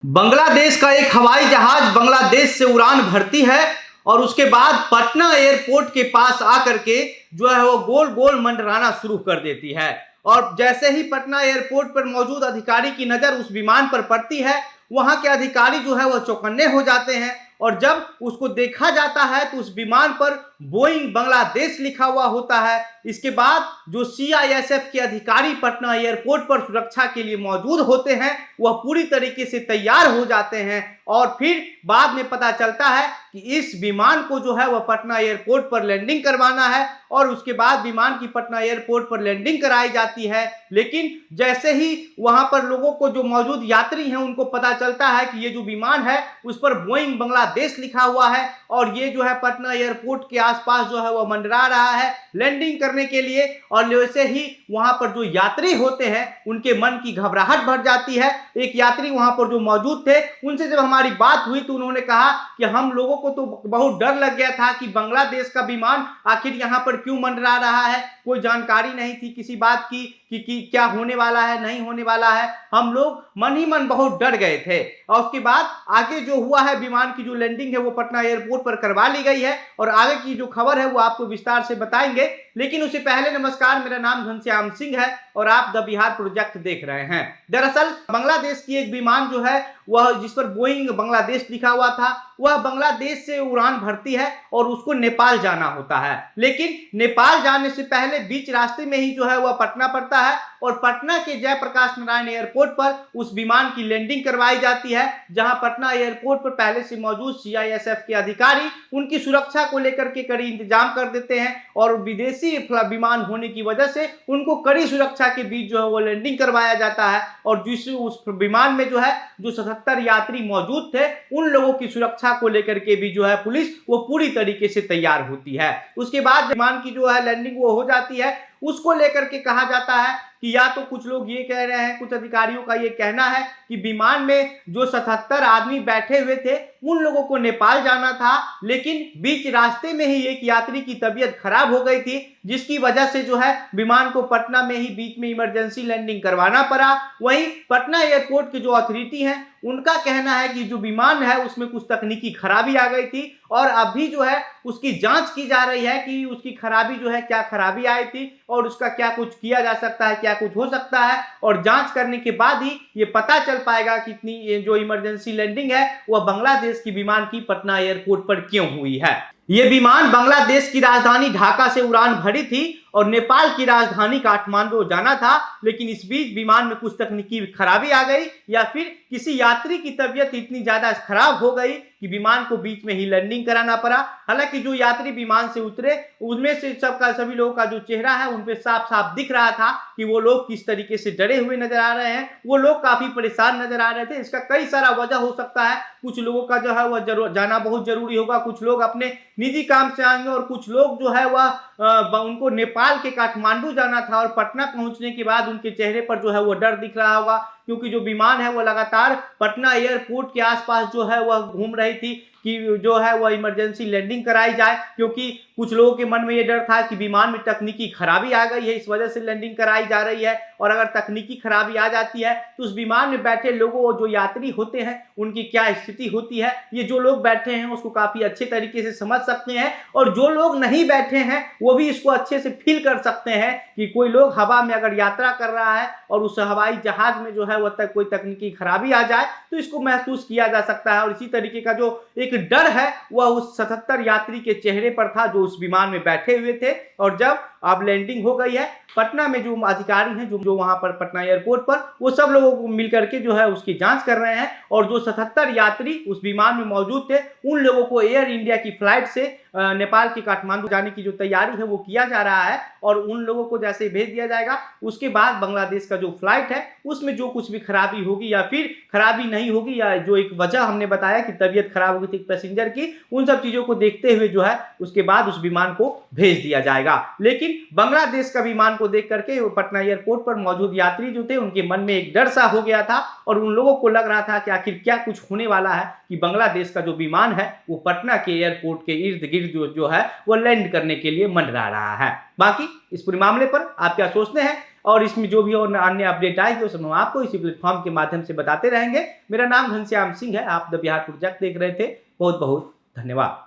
बांग्लादेश का एक हवाई जहाज बांग्लादेश से उड़ान भरती है और उसके बाद पटना एयरपोर्ट के पास आकर के जो है वो गोल गोल मंडराना शुरू कर देती है। और जैसे ही पटना एयरपोर्ट पर मौजूद अधिकारी की नजर उस विमान पर पड़ती है, वहां के अधिकारी जो है वह चौकन्ने हो जाते हैं। और जब उसको देखा जाता है तो उस विमान पर बोइंग बांग्लादेश लिखा हुआ होता है। इसके बाद जो सीआईएसएफ के अधिकारी पटना एयरपोर्ट पर सुरक्षा के लिए मौजूद होते हैं, वह पूरी तरीके से तैयार हो जाते हैं। और फिर बाद में पता चलता है कि इस विमान को जो है वह पटना एयरपोर्ट पर लैंडिंग करवाना है और उसके बाद विमान की पटना एयरपोर्ट पर लैंडिंग कराई जाती है। लेकिन जैसे ही वहां पर लोगों को, जो मौजूद यात्री हैं, उनको पता चलता है कि ये जो विमान है उस पर बोइंग बांग्लादेश लिखा हुआ है और ये जो है पटना एयरपोर्ट के आसपास जो है वह मंडरा रहा है लैंडिंग करने के लिए। और वैसे ही वहां पर जो यात्री होते हैं उनके मन की घबराहट बढ़ जाती है। एक यात्री वहां पर जो मौजूद थे, उनसे जब हमारी बात हुई तो उन्होंने कहा कि हम लोगों को तो बहुत डर लग गया था कि बांग्लादेश का विमान आखिर यहां पर क्यों मंडरा रहा है। कोई जानकारी नहीं थी किसी बात की कि क्या होने वाला है, नहीं होने वाला है। हम लोग मन ही मन बहुत डर गए थे। और उसके बाद आगे जो हुआ है, विमान की जो लैंडिंग है वो पटना एयरपोर्ट पर करवा ली गई है और आगे की जो खबर है वो आपको विस्तार से बताएंगे। लेकिन उससे पहले नमस्कार, मेरा नाम घनश्याम सिंह है और आप द बिहार प्रोजेक्ट देख रहे हैं। दरअसल बांग्लादेश की एक विमान जो है वह, जिस पर बोइंग बांग्लादेश लिखा हुआ था, वह बांग्लादेश से उड़ान भरती है और उसको नेपाल जाना होता है। लेकिन नेपाल जाने से पहले बीच रास्ते में ही जो है वह पटना पड़ता है और पटना के जयप्रकाश नारायण एयरपोर्ट पर उस विमान की लैंडिंग करवाई जाती है, जहां पटना एयरपोर्ट पर पहले से मौजूद सीआईएसएफ के अधिकारी उनकी सुरक्षा को लेकर के कड़ी इंतजाम कर देते हैं। और विदेशी विमान होने की वजह से उनको कड़ी सुरक्षा के बीच जो है वो लैंडिंग करवाया जाता है। और जिस उस विमान में जो है जो 77 यात्री मौजूद थे, उन लोगों की सुरक्षा को लेकर के भी जो है पुलिस वो पूरी तरीके से तैयार होती है। उसके बाद विमान की जो है लैंडिंग वो हो जाती है। उसको लेकर के कहा जाता है कि या तो कुछ लोग ये कह रहे हैं, कुछ अधिकारियों का ये कहना है कि विमान में जो 77 आदमी बैठे हुए थे उन लोगों को नेपाल जाना था, लेकिन बीच रास्ते में ही एक यात्री की तबीयत खराब हो गई थी, जिसकी वजह से जो है विमान को पटना में ही बीच में इमरजेंसी लैंडिंग करवाना पड़ा। वहीं पटना एयरपोर्ट की जो अथॉरिटी है उनका कहना है कि जो विमान है उसमें कुछ तकनीकी खराबी आ गई थी और अभी जो है उसकी जांच की जा रही है कि उसकी खराबी जो है, क्या खराबी आई थी और उसका क्या कुछ किया जा सकता है, क्या कुछ हो सकता है। और जांच करने के बाद ही ये पता चल पाएगा कि इतनी जो इमरजेंसी लैंडिंग है वह बांग्लादेश की विमान की पटना एयरपोर्ट पर क्यों हुई है। ये विमान बांग्लादेश की राजधानी ढाका से उड़ान भरी थी और नेपाल की राजधानी काठमांडू जाना था। लेकिन इस बीच विमान में कुछ तकनीकी खराबी आ गई या फिर किसी यात्री की तबीयत इतनी ज्यादा खराब हो गई कि विमान को बीच में ही लैंडिंग कराना पड़ा। हालांकि जो यात्री विमान से उतरे उनमें से सभी लोगों का जो चेहरा है उन पे साफ साफ दिख रहा था कि वो लोग किस तरीके से डरे हुए नजर आ रहे हैं, वो लोग काफी परेशान नजर आ रहे थे। इसका कई सारा वजह हो सकता है। कुछ लोगों का जो है वह जाना बहुत जरूरी होगा, कुछ लोग अपने निजी काम से आएंगे और कुछ लोग जो है वह उनको नेपाल के काठमांडू जाना था और पटना पहुंचने के बाद उनके चेहरे पर जो है वो डर दिख रहा होगा, क्योंकि जो विमान है वो लगातार पटना एयरपोर्ट के आसपास जो है वह घूम रही थी कि जो है वह इमरजेंसी लैंडिंग कराई जाए, क्योंकि कुछ लोगों के मन में ये डर था कि विमान में तकनीकी खराबी आ गई है, इस वजह से लैंडिंग कराई जा रही है। और अगर तकनीकी खराबी आ जाती है तो उस विमान में बैठे लोगों, जो यात्री होते हैं, उनकी क्या स्थिति होती है, ये जो लोग बैठे हैं उसको काफी अच्छे तरीके से समझ सकते हैं। और जो लोग नहीं बैठे हैं वो भी इसको अच्छे से फील कर सकते हैं कि कोई लोग हवा में अगर यात्रा कर रहा है और उस हवाई जहाज में जो है वह कोई तकनीकी खराबी आ जाए तो इसको महसूस किया जा सकता है। और इसी तरीके का जो एक डर है वह उस 77 यात्री के चेहरे पर था जो उस विमान में बैठे हुए थे। और जब अब लैंडिंग हो गई है, पटना में जो अधिकारी हैं जो वहां पर पटना एयरपोर्ट पर, वो सब लोगों को मिलकर के जो है उसकी जांच कर रहे हैं। और जो 77 यात्री उस विमान में मौजूद थे उन लोगों को एयर इंडिया की फ्लाइट से नेपाल के काठमांडू जाने की जो तैयारी है वो किया जा रहा है। और उन लोगों को जैसे भेज दिया जाएगा उसके बाद बांग्लादेश का जो फ्लाइट है उसमें जो कुछ भी खराबी होगी या फिर खराबी नहीं होगी, या जो एक वजह हमने बताया कि तबीयत खराब हो गई थी पैसेंजर की, उन सब चीजों को देखते हुए जो है उसके बाद उस विमान को भेज दिया जाएगा। लेकिन बांग्लादेश का विमान को देख करके पटना एयरपोर्ट पर मौजूद यात्री जो थे उनके मन में एक डर सा हो गया था और उन लोगों को लग रहा था कि आखिर क्या कुछ होने वाला है कि बांग्लादेश का जो विमान है वो पटना के एयरपोर्ट के इर्द गिर्द जो है वो लैंड करने के लिए मंडरा रहा है। बाकी इस पूरे मामले पर आप क्या सोचते हैं और इसमें जो भी और अन्य अपडेट आएगी उस हम आपको इसी प्लेटफॉर्म के माध्यम से बताते रहेंगे। मेरा नाम घनश्याम सिंह है, आप द बिहार प्रोजेक्ट देख रहे थे। बहुत बहुत धन्यवाद।